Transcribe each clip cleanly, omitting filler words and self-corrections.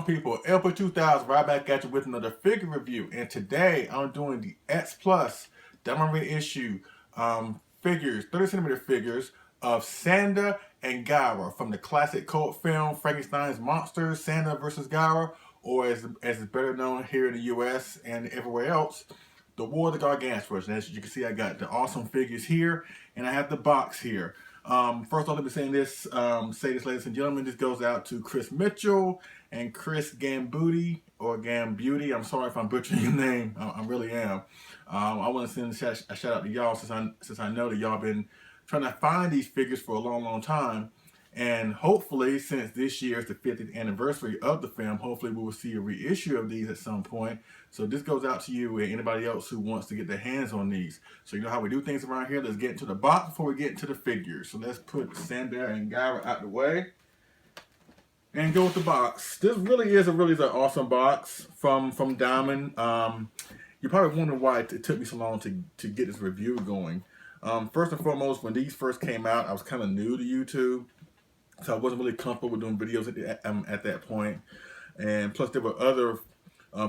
People, April 2000, right back at you with another figure review, and today I'm doing the X Plus Diamond Reissue figures, 30cm figures of Sanda and Gaira from the classic cult film Frankenstein's Monsters, Sanda vs. Gaira, or as it's better known here in the US and everywhere else, the War of the Gargantuas. And as you can see, I got the awesome figures here, and I have the box here. First off, let me say this, ladies and gentlemen, this goes out to Chris Mitchell and Chris Gambuti, or Gambuti. I'm sorry if I'm butchering your name. I really am. I want to send a shout out to y'all since I know that y'all been trying to find these figures for a long time. And hopefully, since this year is the 50th anniversary of the film, hopefully we will see a reissue of these at some point. So this goes out to you and anybody else who wants to get their hands on these. So you know how we do things around here. Let's get into the box before we get into the figures. So let's put Sanda and Gaira out the way and go with the box. This really is an awesome box from Diamond. You probably wonder why it took me so long to get this review going. First and foremost, when these first came out, I was kind of new to YouTube. So I wasn't really comfortable with doing videos at that point. And plus there were other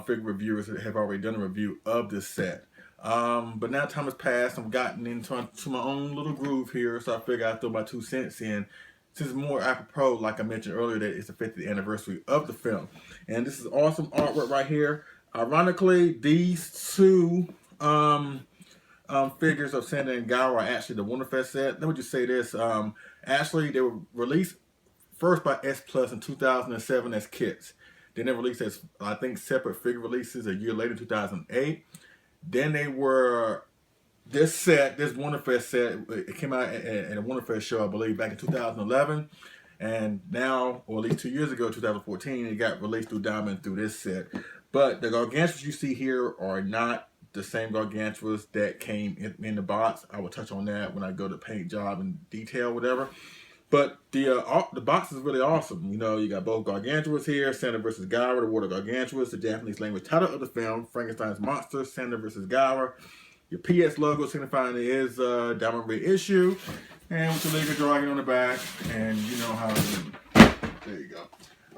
figure reviewers that have already done a review of this set. But now time has passed. I've gotten into my own little groove here. So I figured I'd throw my 2 cents in. This is more apropos, like I mentioned earlier, that it's the 50th anniversary of the film. And this is awesome artwork right here. Ironically, these two figures of Sanda and Gaira are actually the Wonderfest set. Let me just say this. Actually, they were released first by S Plus in 2007 as kits. Then they released as, I think, separate figure releases a year later, 2008. Then they were, this Wonderfest set, it came out at a Wonderfest show, I believe, back in 2011. And now, or at least 2 years ago, 2014, it got released through Diamond through this set. But the Gargantuas you see here are not the same Gargantuas that came in the box. I will touch on that when I go to paint job and detail, whatever. But the box is really awesome. You know, you got both Gargantuas here, Sanda vs. Gaira, the War of Gargantuas, the Japanese language title of the film, Frankenstein's Monsters, Sanda vs. Gaira. Your PS logo signifying it is Diamond Reissue, and with the Liga drawing on the back, and you know how it is. There you go.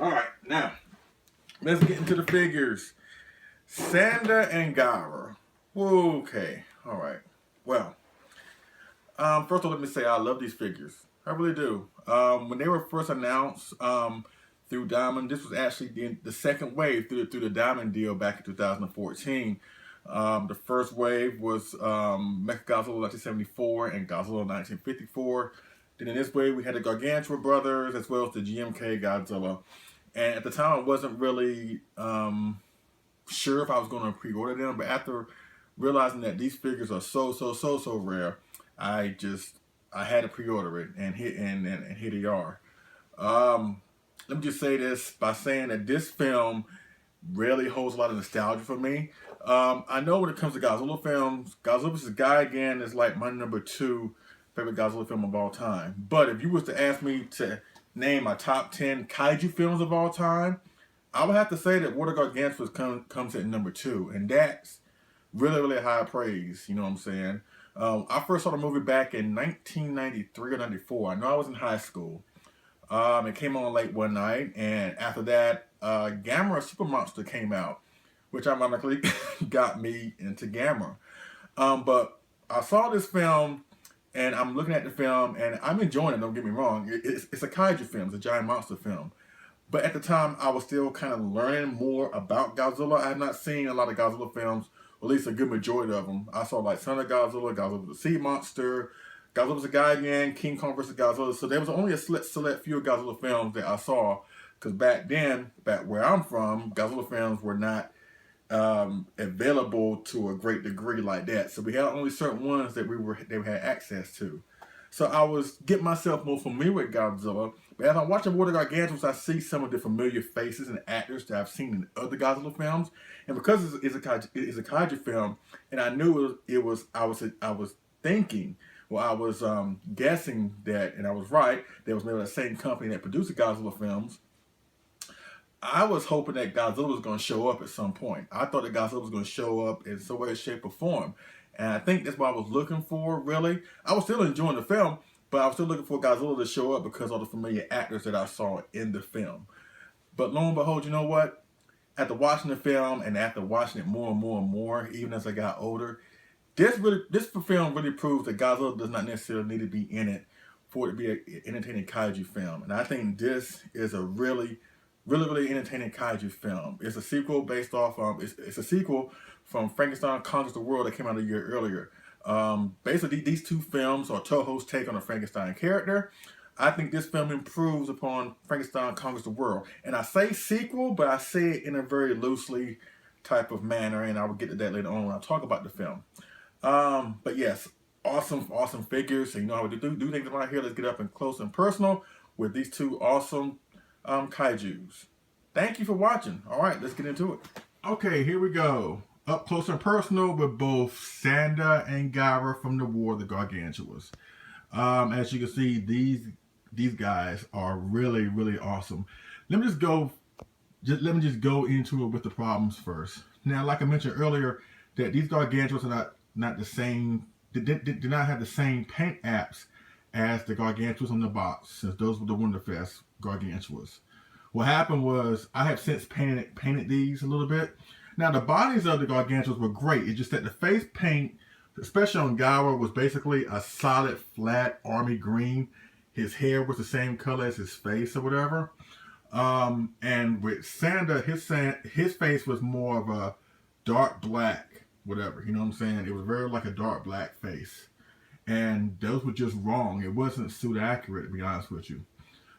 All right, now let's get into the figures. Sanda and Gaira. Okay, all right. Well, first of all, let me say I love these figures. I really do. When they were first announced through Diamond, this was actually the second wave through the Diamond deal back in 2014. The first wave was Mechagodzilla 1974 and Godzilla 1954. Then in this wave we had the Gargantua brothers as well as the GMK Godzilla. And at the time I wasn't really sure if I was going to pre-order them, but after realizing that these figures are so rare, I had to pre-order it, and here they are. Let me just say this by saying that this film really holds a lot of nostalgia for me. I know when it comes to Godzilla films, Godzilla vs. Gigan is like my #2 favorite Godzilla film of all time. But if you was to ask me to name my top 10 kaiju films of all time, I would have to say that War of Gargantuas comes at #2, and that's really high praise. You know what I'm saying? I first saw the movie back in 1993 or 94. I know I was in high school. It came on late one night, and after that, Gamera Super Monster came out, which ironically got me into Gamera. But I saw this film, and I'm looking at the film, and I'm enjoying it. Don't get me wrong; it's a kaiju film, it's a giant monster film. But at the time, I was still kind of learning more about Godzilla. I had not seen a lot of Godzilla films, or at least a good majority of them. I saw like Son of Godzilla, Godzilla the Sea Monster, Godzilla was a guy again, King Kong versus Godzilla. So there was only a select few Godzilla films that I saw. Because back then, back where I'm from, Godzilla films were not available to a great degree like that. So we had only certain ones that we had access to. So I was getting myself more familiar with Godzilla. But as I'm watching War of the Gargantuas, I see some of the familiar faces and actors that I've seen in other Godzilla films. And because it's a kaiju film, and I knew I was thinking, well, I was guessing that, and I was right, that was maybe the same company that produced the Godzilla films. I was hoping that Godzilla was going to show up at some point. I thought that Godzilla was going to show up in some way, shape, or form. And I think that's what I was looking for, really. I was still enjoying the film, but I was still looking for Godzilla to show up because of the familiar actors that I saw in the film. But lo and behold, you know what? After watching the film and after watching it more and more and more, even as I got older, this film really proves that Godzilla does not necessarily need to be in it for it to be an entertaining kaiju film. And I think this is a really entertaining kaiju film. It's a sequel based off it's a sequel from Frankenstein Conquers the World that came out a year earlier. Basically, these two films are Toho's take on the Frankenstein character. I think this film improves upon Frankenstein Conquers the World. And I say sequel, but I say it in a very loosely type of manner, and I will get to that later on when I talk about the film. But yes, awesome figures. So you know how we do things around here. Let's get up and close and personal with these two awesome kaijus. Thank you for watching. All right, let's get into it. Okay, here we go. Up close and personal with both Sanda and Gaira from the War of the Gargantuas. As you can see, these guys are really awesome. Let me just go into it with the problems first. Now, like I mentioned earlier, that these Gargantuas are not the same. They did not have the same paint apps as the Gargantuas on the box, since those were the Wonderfest Gargantuas. What happened was I have since painted these a little bit. Now the bodies of the Gargantuas were great. It's just that the face paint, especially on Gaira, was basically a solid flat army green. His hair was the same color as his face or whatever. And with Sanda, his face was more of a dark black, whatever. You know what I'm saying? It was very like a dark black face. And those were just wrong. It wasn't suit accurate, to be honest with you.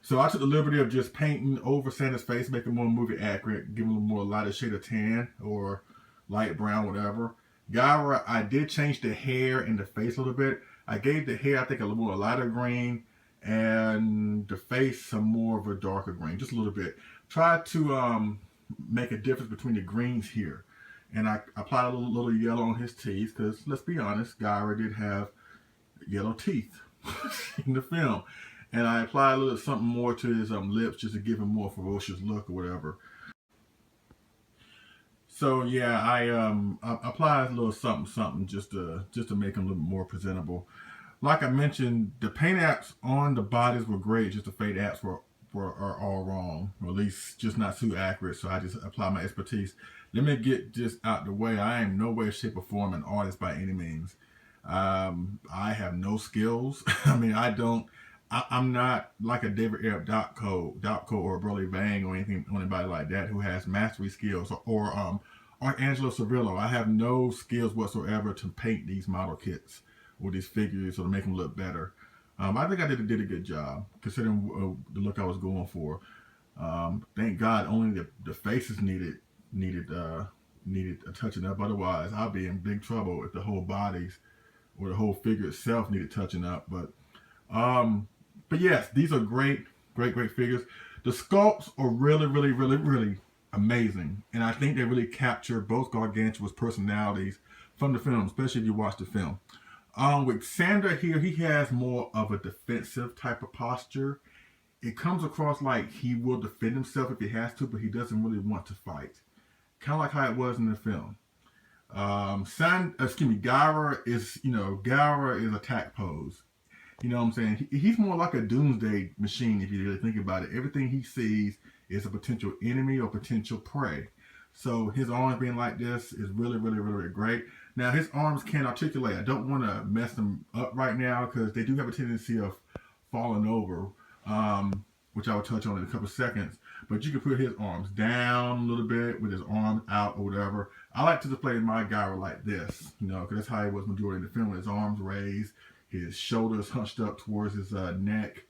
So I took the liberty of just painting over Santa's face, making it more movie accurate, giving him a more lighter shade of tan or light brown, whatever. Gaira, I did change the hair and the face a little bit. I gave the hair, I think, a little more lighter green, and the face some more of a darker green, just a little bit. Tried to make a difference between the greens here. And I applied a little yellow on his teeth, because let's be honest, Gaira did have yellow teeth in the film. And I applied a little something more to his lips just to give him more ferocious look or whatever. So yeah, I applied a little something just to make him a little more presentable. Like I mentioned, the paint apps on the bodies were great, just the fade apps are all wrong, or at least just not too accurate. So I just apply my expertise. Let me get this out the way. I am no way, shape, or form an artist by any means. I have no skills. I mean, I'm not like a David Arab Dotco or Burley Vang or anybody like that who has mastery skills or Angelo Cervillo. I have no skills whatsoever to paint these model kits or these figures or to make them look better. I think I did a good job considering the look I was going for. Thank God only the faces needed a touching up. Otherwise, I'll be in big trouble if the whole bodies or the whole figure itself needed touching up. But yes, these are great figures. The sculpts are really amazing, and I think they really capture both Gargantua's personalities from the film, especially if you watch the film. With Sanda here, he has more of a defensive type of posture. It comes across like he will defend himself if he has to, but he doesn't really want to fight. Kind of like how it was in the film. Gaira is attack pose. You know what I'm saying? He's more like a doomsday machine if you really think about it. Everything he sees is a potential enemy or potential prey. So his arms being like this is really, really, really, really great. Now his arms can articulate. I don't want to mess them up right now because they do have a tendency of falling over, which I will touch on in a couple seconds. But you can put his arms down a little bit with his arms out or whatever. I like to display my Gaira like this, you know, because that's how he was majority in the film. With his arms raised, his shoulders hunched up towards his neck,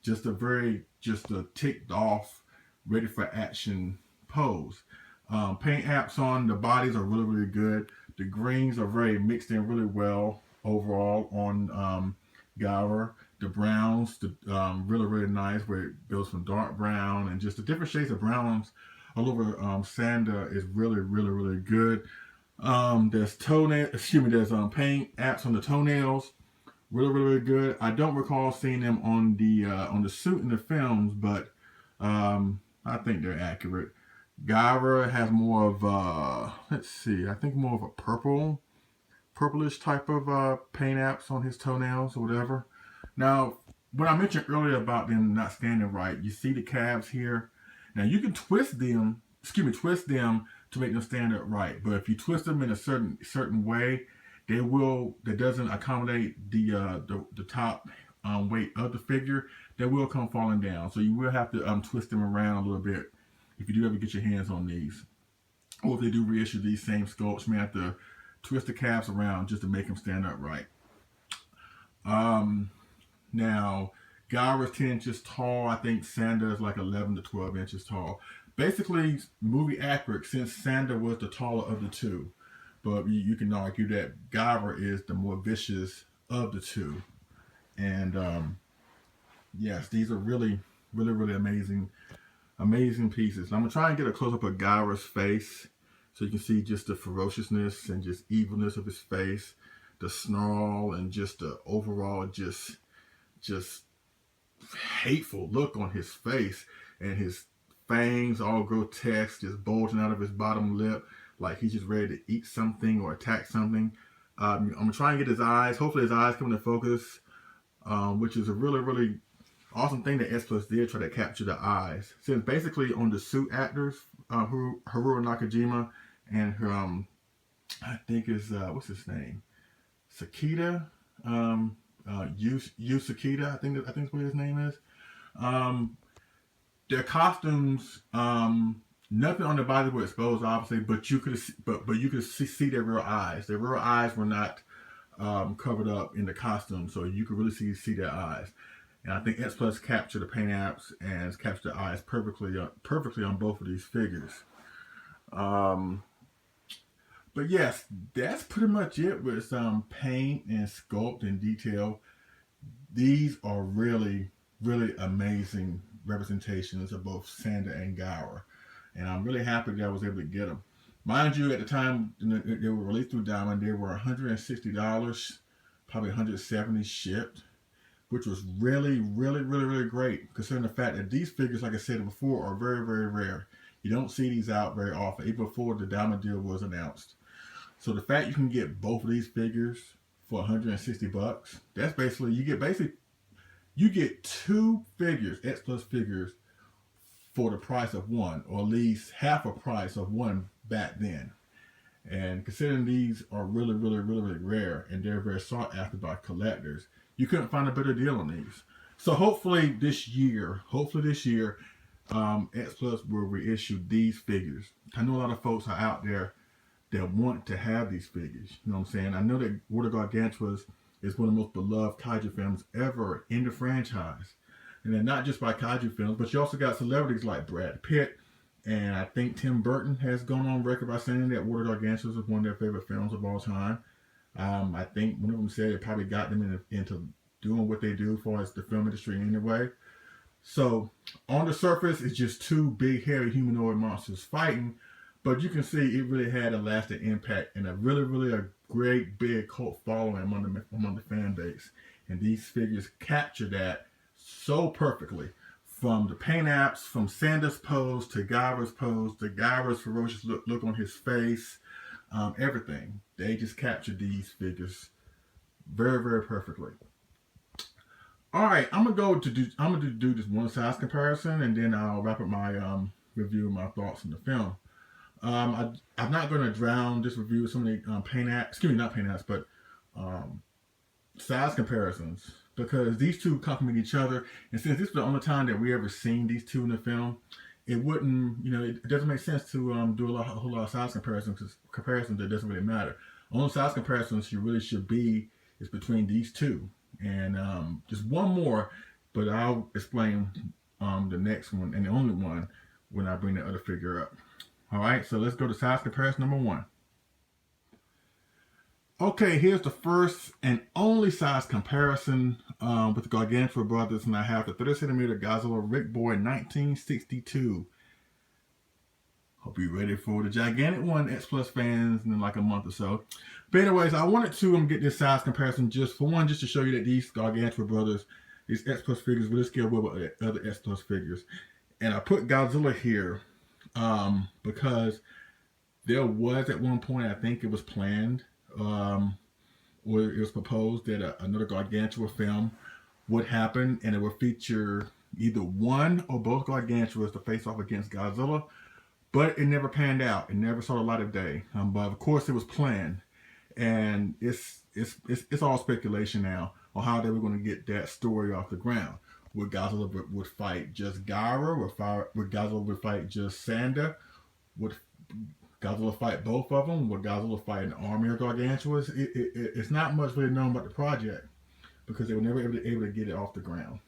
just a ticked off, ready for action pose. Paint apps on the bodies are really, really good. The greens are very mixed in really well overall on Gaira. The browns, really, really nice, where it goes from dark brown and just the different shades of browns all over Sanda is really, really, really good. There's paint apps on the toenails, really, really, really good. I don't recall seeing them on the suit in the films, but I think they're accurate. Gaira has more of I think more of a purplish type of paint apps on his toenails or whatever. Now, what I mentioned earlier about them not standing right, you see the calves here. Now you can twist them to make them stand up right. But if you twist them in a certain way, that doesn't accommodate the top weight of the figure, they will come falling down. So you will have to twist them around a little bit if you do ever get your hands on these. Or if they do reissue these same sculpts, you may have to twist the calves around just to make them stand up right. Now, Gaira's 10 inches tall. I think Sanda is like 11 to 12 inches tall. Basically, movie accurate since Sanda was the taller of the two. But you can argue that Gaira is the more vicious of the two. And yes, these are really, really, really amazing pieces. I'm going to try and get a close-up of Gaira's face so you can see just the ferociousness and just evilness of his face, the snarl, and just the overall just hateful look on his face, and his fangs all grotesque, just bulging out of his bottom lip like he's just ready to eat something or attack something. I'm gonna try and get his eyes. Hopefully his eyes come into focus, which is a really, really awesome thing that S Plus did, try to capture the eyes. Since basically on the suit actors, Haruo Nakajima and her, I think is what's his name, Sakita. Yu Sakita, I think that's what his name is. Their costumes, nothing on their body were exposed, obviously, but you could see their real eyes. Their real eyes were not covered up in the costume, so you could really see their eyes. And I think S Plus captured the paint apps and captured the eyes perfectly on both of these figures. But yes, that's pretty much it with some paint and sculpt and detail. These are really, really amazing representations of both Sanda and Gaira. And I'm really happy that I was able to get them. Mind you, at the time they were released through Diamond, they were $160, probably $170 shipped, which was really, really, really, really great, considering the fact that these figures, like I said before, are very, very rare. You don't see these out very often, even before the Diamond deal was announced. So the fact you can get both of these figures for $160, that's basically you get two figures, X Plus figures, for the price of one, or at least half a price of one back then. And considering these are really, really, really, really rare and they're very sought after by collectors, you couldn't find a better deal on these. So hopefully this year, X Plus will reissue these figures. I know a lot of folks are out there that want to have these figures. You know what I'm saying? I know that Brown Gargantuas is one of the most beloved kaiju films ever in the franchise. And then not just by kaiju films, but you also got celebrities like Brad Pitt, and I think Tim Burton has gone on record by saying that Brown Gargantuas is one of their favorite films of all time. I think one of them said it probably got them into doing what they do as far as the film industry anyway. So on the surface, it's just two big, hairy humanoid monsters fighting, but you can see it really had a lasting impact and a really, really a great big cult following among the fan base. And these figures capture that so perfectly. From the paint apps, from Sanda's pose to Gaira's pose, to Gaira's ferocious look on his face, everything. They just captured these figures very, very perfectly. All right, I'm gonna do this one size comparison, and then I'll wrap up my review and my thoughts on the film. I'm not going to drown this review with so many paint apps, excuse me, not paint apps, but um, size comparisons, because these two complement each other. And since this was the only time that we ever seen these two in the film, it wouldn't, it doesn't make sense to do a whole lot of size comparisons, because comparisons that doesn't really matter. Only size comparisons you really should be is between these two, and just one more, but I'll explain the next one and the only one when I bring the other figure up. All right, so let's go to size comparison number one. Okay, here's the first and only size comparison with the Gargantua brothers, and I have the 30 centimeter Godzilla Rick Boy 1962. Hope you're ready for the gigantic one, X Plus fans, in like a month or so. But anyways, I wanted to get this size comparison just to show you that these Gargantua brothers, these X Plus figures, really scale well with other X Plus figures. And I put Godzilla here because there was at one point, I think it was planned, or it was proposed that another Gargantua film would happen, and it would feature either one or both Gargantuas to face off against Godzilla, but it never panned out. It never saw the light of day. But of course, it was planned, and it's all speculation now on how they were going to get that story off the ground. Would Godzilla would fight just Gaira? Would Godzilla would fight just Sanda? Would Godzilla fight both of them? Would Godzilla fight an army of Gargantuas? It's not much really known about the project because they were never able to get it off the ground.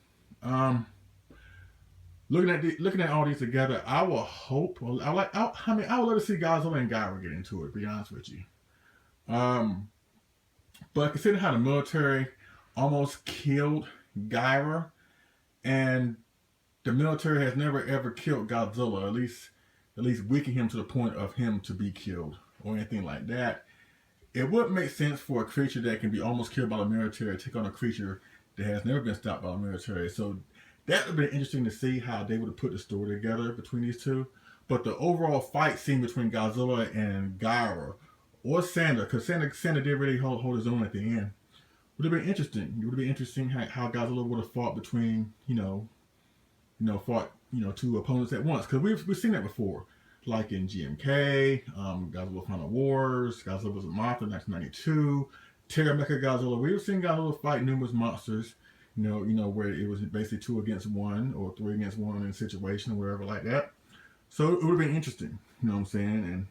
Looking at all these together, I will hope. I would love to see Godzilla and Gaira get into it. To be honest with you, but considering how the military almost killed Gaira, and the military has never ever killed Godzilla, at least weaken him to the point of him to be killed or anything like that. It would make sense for a creature that can be almost killed by the military to take on a creature that has never been stopped by the military. So that would be interesting to see how they would have put the story together between these two. But the overall fight scene between Godzilla and Gaira, or Sanda, because Sanda did really hold his own at the end, would have been interesting. It would have been interesting how Godzilla would have fought between, two opponents at once. Because we've seen that before. Like in GMK, Godzilla Final Wars, Godzilla vs. Mothra 1992, Terra Mecha Godzilla. We've seen Godzilla fight numerous monsters, where it was basically 2 against 1 or 3 against 1 in a situation or wherever like that. So it would have been interesting, you know what I'm saying? And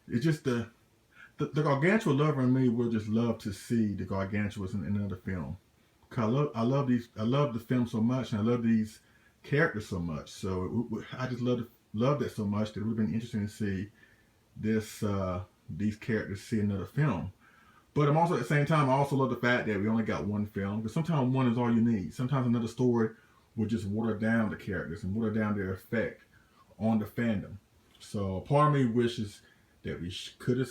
it's just the Gargantua lover in me would just love to see the Gargantuas in another film. Cause I love the film so much, and I love these characters so much. So I just love that so much that it would have been interesting to see these characters see another film. But I'm also at the same time, I also love the fact that we only got one film, because sometimes one is all you need. Sometimes another story will just water down the characters and water down their effect on the fandom. So part of me wishes that we could have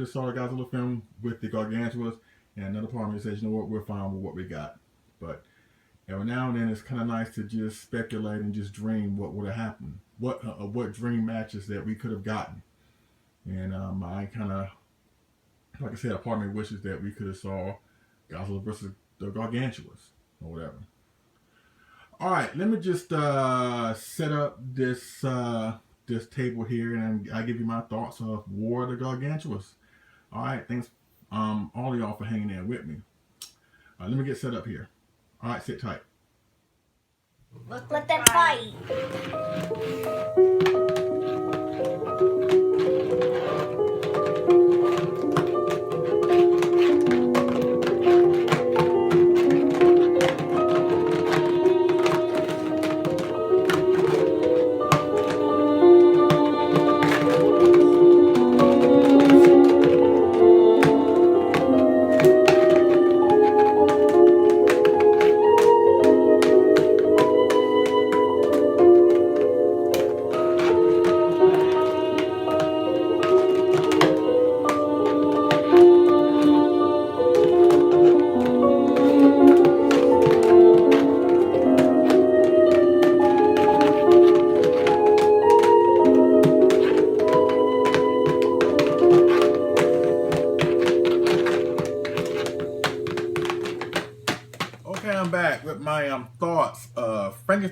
saw a Godzilla film with the Gargantuas, and another part of me says, you know what, we're fine with what we got. But every now and then, it's kind of nice to just speculate and just dream what would have happened, what dream matches that we could have gotten. And I kind of, like I said, a part of me wishes that we could have saw Godzilla versus the Gargantuas or whatever. All right, let me just set up this table here, and I give you my thoughts of War of the Gargantuas. All right, thanks all of y'all for hanging in with me. Let me get set up here. All right, sit tight. Let them fight.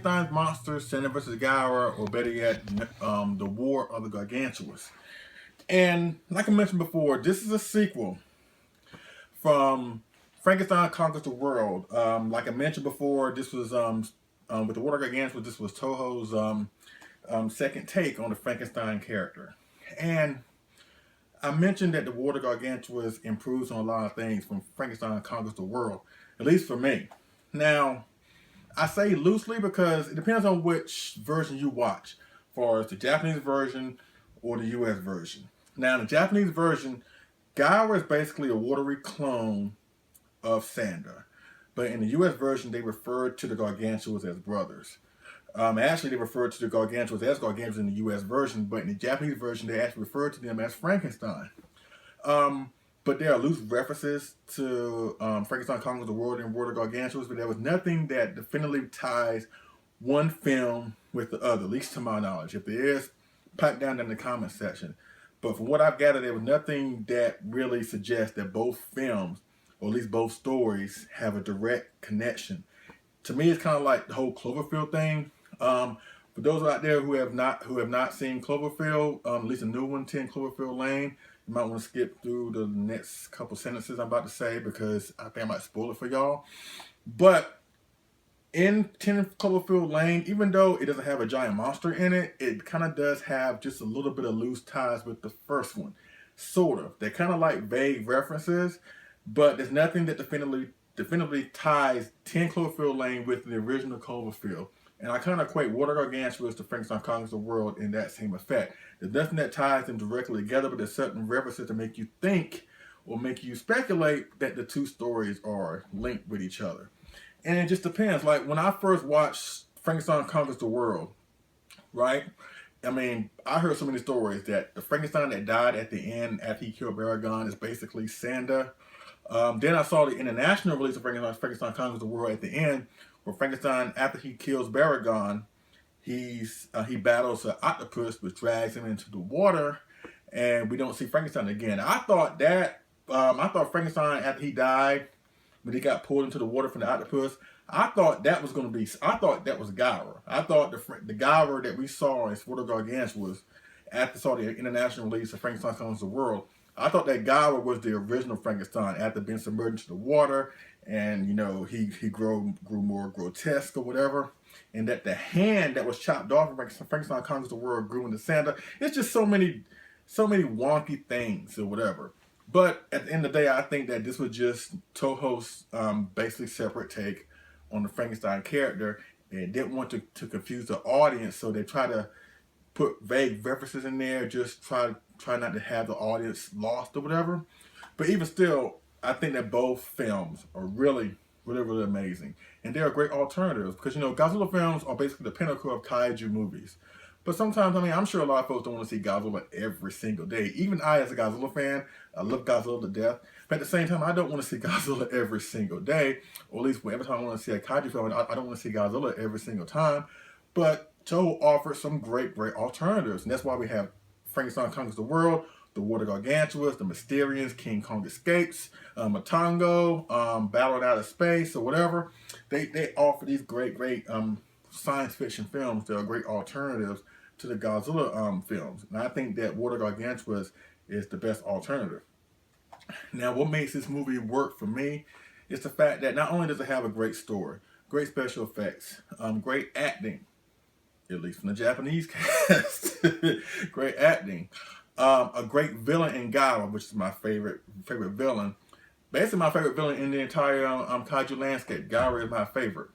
Frankenstein's monsters, Sanda versus Gaira, or better yet, the War of the Gargantuas. And like I mentioned before, this is a sequel from Frankenstein Conquers the World. Like I mentioned before, this was with the War of Gargantua. This was Toho's second take on the Frankenstein character, and I mentioned that the War of Gargantua improves on a lot of things from Frankenstein Conquers the World, at least for me. Now, I say loosely because it depends on which version you watch, as far as the Japanese version or the US version. Now, in the Japanese version, Gaira is basically a watery clone of Sanda. But in the US version, they referred to the Gargantuas as brothers. Actually, they referred to the Gargantuas as Gargantuas in the US version, but in the Japanese version, they actually referred to them as Frankenstein. But there are loose references to Frankenstein Conquers the World and War of Gargantuas, but there was nothing that definitively ties one film with the other, at least to my knowledge. If there is, pipe down in the comment section. But from what I've gathered, there was nothing that really suggests that both films, or at least both stories, have a direct connection. To me, it's kind of like the whole Cloverfield thing. For those out there who have not seen Cloverfield, at least a new one, 10 Cloverfield Lane, you might want to skip through the next couple sentences I'm about to say because I think I might spoil it for y'all. But in 10 Cloverfield Lane, even though it doesn't have a giant monster in it, it kind of does have just a little bit of loose ties with the first one. Sort of. They're kind of like vague references, but there's nothing that definitively ties 10 Cloverfield Lane with the original Cloverfield. And I kind of equate War of Gargantua to Frankenstein Conquers the World in that same effect. There's nothing that ties them directly together, but there's certain references to make you think or make you speculate that the two stories are linked with each other. And it just depends. Like when I first watched Frankenstein Conquers the World, right? I mean, I heard so many stories that the Frankenstein that died at the end after he killed Baragon is basically Sanda. Then I saw the international release of Frankenstein Conquers the World at the end, where Frankenstein, after he kills Baragon, he battles an octopus, which drags him into the water, and we don't see Frankenstein again. I thought Frankenstein, after he died, when he got pulled into the water from the octopus, I thought that was Gaira. I thought the Gaira that we saw in War of Gargantua after saw the international release of Frankenstein Conquers the World. I thought that Gaira was the original Frankenstein after being submerged into the water, and he grew more grotesque or whatever, and that the hand that was chopped off of Frankenstein Conquers the World grew into Sanda. It's just so many wonky things or whatever. But at the end of the day, I think that this was just Toho's basically separate take on the Frankenstein character, and didn't want to confuse the audience, so they try to put vague references in there, just try not to have the audience lost or whatever. But even still, I think that both films are really, really, really amazing. And they are great alternatives because, Godzilla films are basically the pinnacle of kaiju movies. But sometimes, I'm sure a lot of folks don't want to see Godzilla every single day. Even I, as a Godzilla fan, I love Godzilla to death. But at the same time, I don't want to see Godzilla every single day. Or at least every time I want to see a kaiju film, I don't want to see Godzilla every single time. But Toho offers some great, great alternatives. And that's why we have Frankenstein Conquers the World, the War of Gargantuas, the Mysterians, King Kong Escapes, Matango, Battle in Outer Space, or whatever. They offer these great, great science fiction films that are great alternatives to the Godzilla films. And I think that War of Gargantuas is the best alternative. Now, what makes this movie work for me is the fact that not only does it have a great story, great special effects, great acting, at least from the Japanese cast, great acting, a great villain in Gaira, which is my favorite villain. Basically, my favorite villain in the entire kaiju landscape. Gaira is my favorite.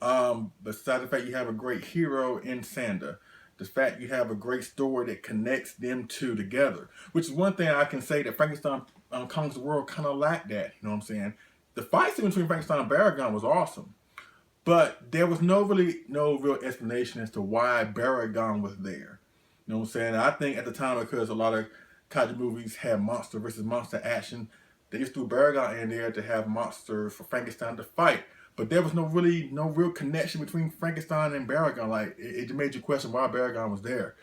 Besides the fact you have a great hero in Sanda, the fact you have a great story that connects them two together, which is one thing I can say that Frankenstein Conquers the World kind of lacked that. You know what I'm saying? The fight scene between Frankenstein and Baragon was awesome, but there was no real explanation as to why Baragon was there. You know what I'm saying? I think at the time, because a lot of kaiju movies had monster versus monster action, they just threw Baragon in there to have monsters for Frankenstein to fight. But there was no real connection between Frankenstein and Baragon. Like, it made you question why Baragon was there.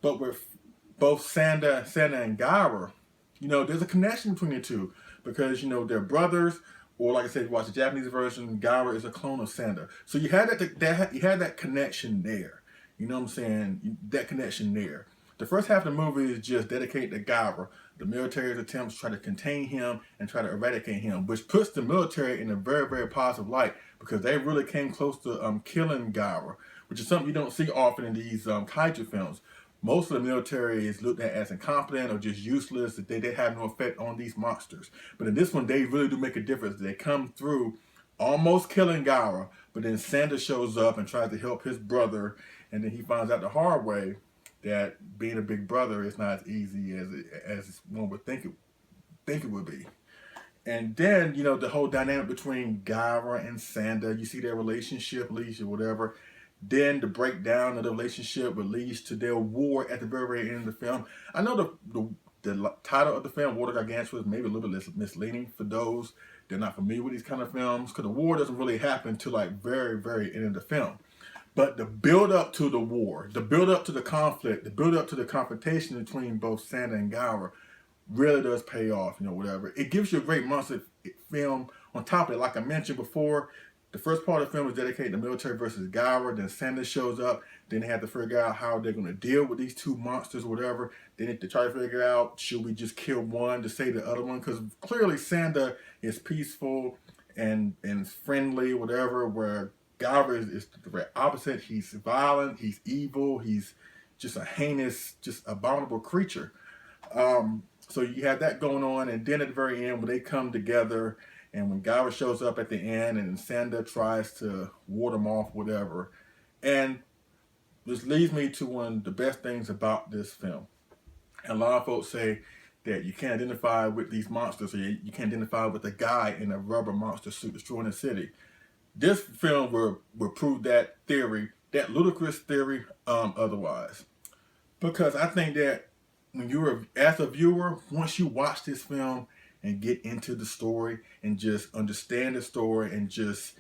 But with both Sanda and Gaira, there's a connection between the two. Because, they're brothers. or like I said, you watch the Japanese version, Gaira is a clone of Sanda. So you had you had that connection there. You know what I'm saying? That connection there. The first half of the movie is just dedicated to Gaira. The military's attempts to try to contain him and try to eradicate him, which puts the military in a very, very positive light because they really came close to killing Gaira, which is something you don't see often in these kaiju films. Most of the military is looked at as incompetent or just useless, that they have no effect on these monsters. But in this one, they really do make a difference. They come through almost killing Gaira, but then Sanda shows up and tries to help his brother, and then he finds out the hard way that being a big brother is not as easy as one would think it would be. And then, you know, the whole dynamic between Gaira and Sanda, you see their relationship, leash or whatever. Then the breakdown of the relationship would lead to their war at the very, very end of the film. I know the title of the film, Water Gargantua, is maybe a little bit misleading for those that are not familiar with these kind of films, because the war doesn't really happen till like very, very end of the film. But the build up to the war, the build up to the conflict, the build up to the confrontation between both Sanda and Gaira really does pay off, you know, whatever. It gives you a great monster film on top of it. Like I mentioned before, the first part of the film is dedicated to military versus Gaira. Then Sanda shows up. Then they have to figure out how they're going to deal with these two monsters or whatever. Then they try to figure out, should we just kill one to save the other one? Because clearly Sanda is peaceful and friendly, whatever, where Gaira is the very opposite. He's violent. He's evil. He's just a heinous, just abominable creature. So you have that going on. And then at the very end, when they come together, and when Gaira shows up at the end and Sanda tries to ward him off, whatever. And this leads me to one of the best things about this film. And a lot of folks say that you can't identify with these monsters, or you can't identify with the guy in a rubber monster suit destroying the city. This film will prove that theory, that ludicrous theory, otherwise. Because I think that when you're, as a viewer, once you watch this film and get into the story and just understand the story and just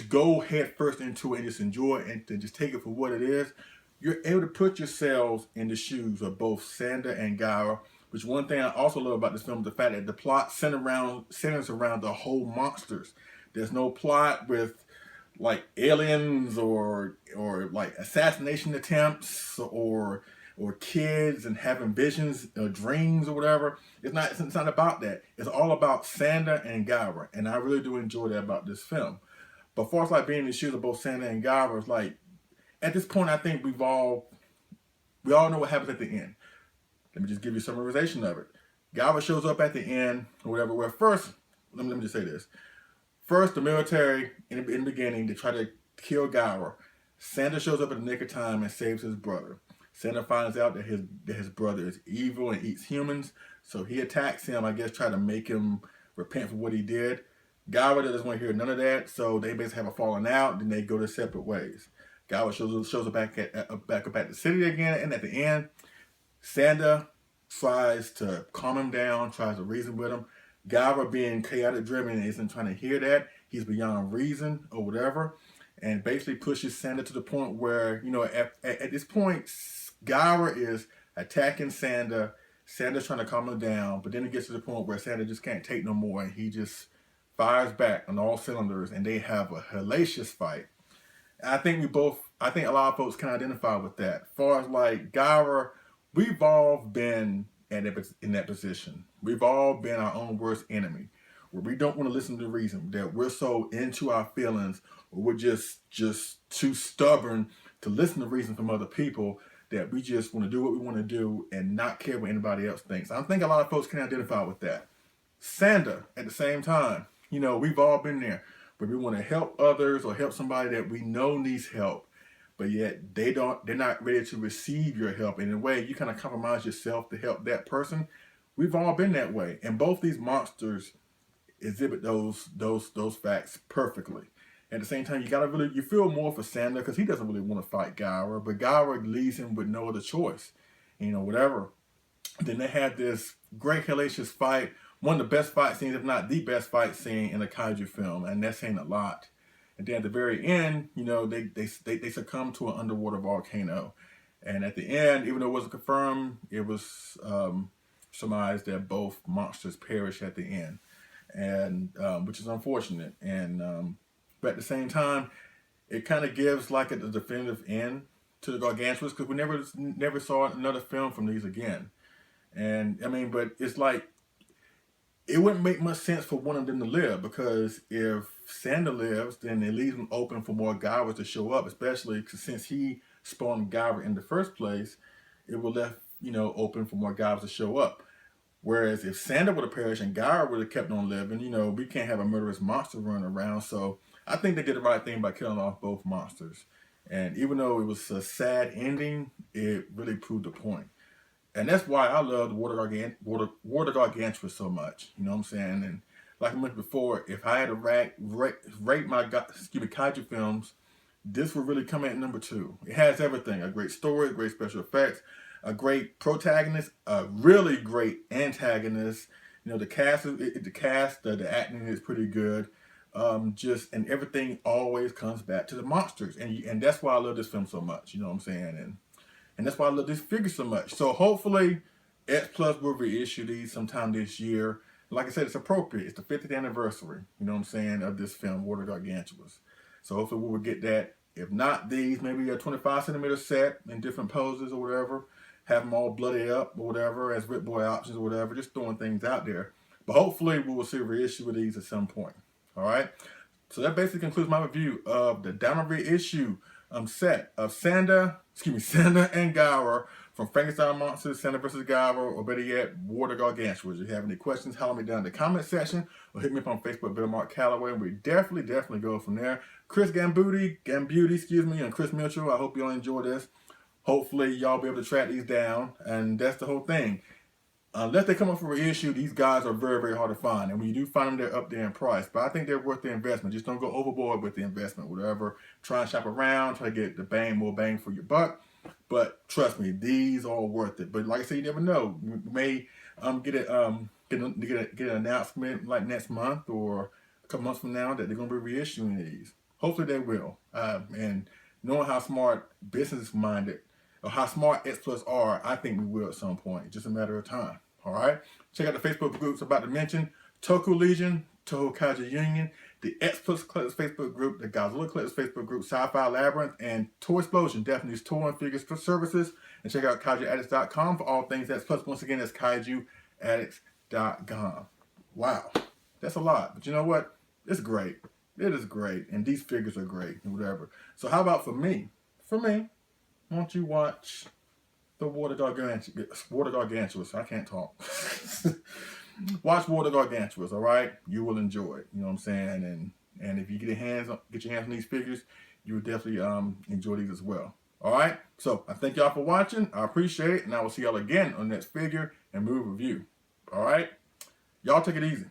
go head first into it and just enjoy it and just take it for what it is, you're able to put yourselves in the shoes of both Sanda and Gaira. Which one thing I also love about this film is the fact that the plot centers around the whole monsters. There's no plot with like aliens or like assassination attempts or kids and having visions or dreams or whatever. It's not about that. It's all about Sanda and Gaira, and I really do enjoy that about this film. But far as like being in the shoes of both Sanda and Gaira, it's like at this point I think we all know what happens at the end. Let me just give you a summarization of it. Gaira shows up at the end or whatever. Where first, let me just say this. First, the military in the beginning they try to kill Gaira. Sanda shows up at the nick of time and saves his brother. Sanda finds out that his brother is evil and eats humans, so he attacks him, I guess, try to make him repent for what he did. Gaira doesn't want to hear none of that, so they basically have a falling out, then they go their separate ways. Gaira shows up back up at the city again, and at the end, Sanda tries to calm him down, tries to reason with him. Gaira, being chaotic driven, isn't trying to hear that. He's beyond reason or whatever, and basically pushes Sanda to the point where, you know, at this point, Gaira is attacking Sanda. Sanda's trying to calm him down, but then it gets to the point where Sanda just can't take no more, and he just fires back on all cylinders, and they have a hellacious fight. I think a lot of folks can identify with that. As far as like Gaira, we've all been in that position. We've all been our own worst enemy, where we don't want to listen to the reason, that we're so into our feelings, or we're just too stubborn to listen to reason from other people, that we just want to do what we want to do and not care what anybody else thinks. I think a lot of folks can identify with that. Sanda, at the same time, you know, we've all been there, where we want to help others or help somebody that we know needs help, but yet they're not ready to receive your help. And in a way, you kind of compromise yourself to help that person. We've all been that way, and both these monsters exhibit those facts perfectly. At the same time, you feel more for Sanda because he doesn't really want to fight Gaira, but Gaira leaves him with no other choice, you know, whatever. Then they had this great hellacious fight, one of the best fight scenes, if not the best fight scene in a kaiju film, and that's saying a lot. And then at the very end, you know, they succumb to an underwater volcano, and at the end, even though it wasn't confirmed, it was surmised that both monsters perish at the end. and which is unfortunate. And but at the same time, it kind of gives like a definitive end to the Gargantuas, because we never saw another film from these again. And I mean, but it's like it wouldn't make much sense for one of them to live, because if Sanda lives, then it leaves him open for more Gairas to show up, especially since he spawned Gaira in the first place. It will left open for more Gairas to show up. Whereas if Sanda would have perished and Gaira would have kept on living, we can't have a murderous monster running around. So I think they did the right thing by killing off both monsters. And even though it was a sad ending, it really proved the point. And that's why I love Water Gargantua so much. You know what I'm saying? And like I mentioned before, if I had to rate my kaiju films, this would really come at number 2. It has everything: a great story, great special effects, a great protagonist, a really great antagonist. The cast, the acting is pretty good. And everything always comes back to the monsters, and that's why I love this film so much. You know what I'm saying? And that's why I love this figure so much. So hopefully, X Plus will reissue these sometime this year. Like I said, it's appropriate. It's the 50th anniversary, of this film, Water Gargantuas. So hopefully we will get that. If not these, maybe a 25 centimeter set in different poses or whatever. Have them all bloody up or whatever as Rip Boy options or whatever. Just throwing things out there. But hopefully we will see a reissue of these at some point. All right. So that basically concludes my review of the Diamond Reissue set of Sanda and Gaira from Frankenstein Monsters, Sanda vs. Gaira, or better yet, Water Gargantua. If you have any questions, holler me down in the comment section or hit me up on Facebook, Bill Mark Calloway, and we definitely go from there. Chris Gambuti, and Chris Mitchell, I hope y'all enjoy this. Hopefully y'all be able to track these down, and that's the whole thing. Unless they come up for a reissue, these guys are very hard to find. And when you do find them, they're up there in price. But I think they're worth the investment. Just don't go overboard with the investment. Whatever. Try and shop around. Try to get the more bang for your buck. But trust me, these are worth it. But like I said, you never know. You may get an announcement like next month or a couple months from now that they're going to be reissuing these. Hopefully they will. And knowing how smart business-minded or how smart X Plus are, I think we will at some point. It's just a matter of time. All right? Check out the Facebook groups about to mention: Toku Legion, Toho Kaiju Union, the X Plus Collectors Facebook group, the Godzilla Collectors Facebook group, Sci-Fi Labyrinth, and Toy Explosion, Daphne's toy and figures services. And check out KaijuAddicts.com for all things X Plus. Once again, that's KaijuAddicts.com. Wow. That's a lot. But you know what? It's great. It is great. And these figures are great and whatever. So how about for me? Why don't you watch the Water Gargantuas? I can't talk. Watch Water Gargantuas, all right? You will enjoy it. You know what I'm saying? And if you get your hands on these figures, you will definitely enjoy these as well. All right? So I thank y'all for watching. I appreciate it, and I will see y'all again on the next figure and move review. All right? Y'all take it easy.